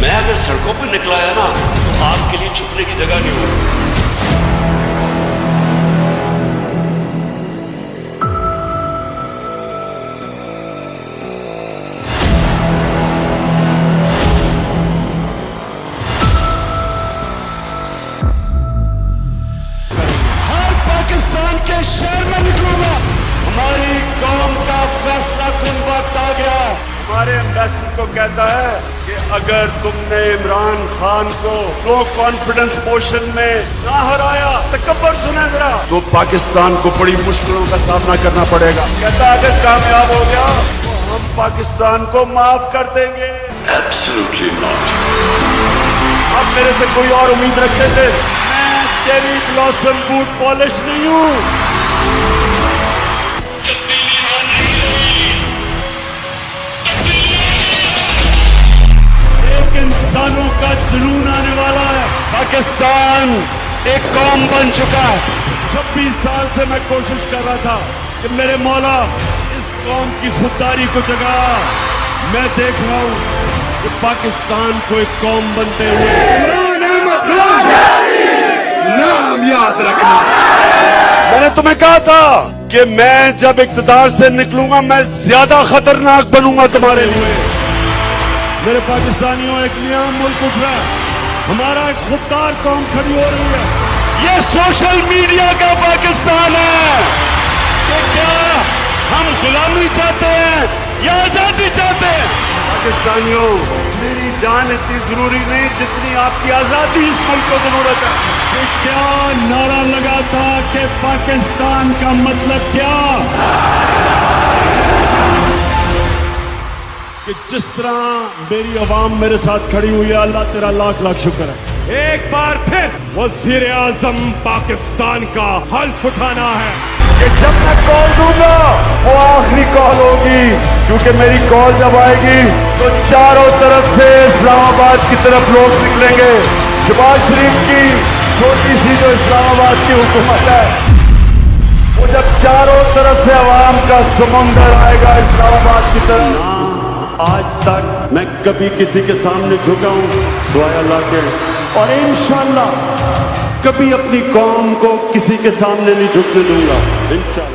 میں اگر سڑکوں پہ نکلا ہے نا تو آپ کے لیے چھپنے کی جگہ نہیں ہوگی. ہر پاکستان کے شہر میں نکلوں گا. ہماری قوم کا فیصلہ کن وقت آ گیا. ہمارے ایمبیسڈر کو کہتا ہے کہ اگر تم نے عمران خان کو لو کانفیڈنس موشن میں نہ ہرایا, تکبر سنے ذرا, تو پاکستان کو بڑی مشکلوں کا سامنا کرنا پڑے گا. کہتا ہے اگر کامیاب ہو گیا تو ہم پاکستان کو معاف کر دیں گے. Absolutely not. آپ میرے سے کوئی اور امید رکھتے تھے. میں چیری بلاسم بوٹ پالش نہیں ہوں. انسانوں کا جنون آنے والا ہے. پاکستان ایک قوم بن چکا ہے. 26 سال سے میں کوشش کر رہا تھا کہ میرے مولا اس قوم کی خودداری کو جگا. میں دیکھ رہا ہوں کہ پاکستان کو ایک قوم بنتے ہوئے. نام یاد رکھنا. میں نے تمہیں کہا تھا کہ میں جب اقتدار سے نکلوں گا میں زیادہ خطرناک بنوں گا تمہارے لیے. میرے پاکستانیوں, ایک نیا ملک اٹھ رہا ہے. ہمارا ایک خوددار قوم کھڑی ہو رہی ہے. یہ سوشل میڈیا کا پاکستان ہے. کہ کیا ہم غلامی چاہتے ہیں یا آزادی چاہتے ہیں؟ پاکستانیوں, میری جان اتنی ضروری نہیں جتنی آپ کی آزادی اس ملک کو ضرورت ہے. کہ کیا نعرہ لگا تھا کہ پاکستان کا مطلب کیا, کہ جس طرح میری عوام میرے ساتھ کھڑی ہوئی ہے, اللہ تیرا لاکھ لاکھ شکر ہے. ایک بار پھر وزیر اعظم پاکستان کا حلف اٹھانا ہے کہ جب میں کال دوں گا وہ آخری کال ہوگی, کیونکہ میری کال جب آئے گی تو چاروں طرف سے اسلام آباد کی طرف لوگ نکلیں گے. شہباز شریف کی چھوٹی سی جو اسلام آباد کی حکومت ہے, وہ جب چاروں طرف سے عوام کا سمندر آئے گا اسلام آباد کی طرف. آج تک میں کبھی کسی کے سامنے جھکا ہوں سوائے اللہ کے, اور انشاءاللہ کبھی اپنی قوم کو کسی کے سامنے نہیں جھکنے دوں گا انشاءاللہ.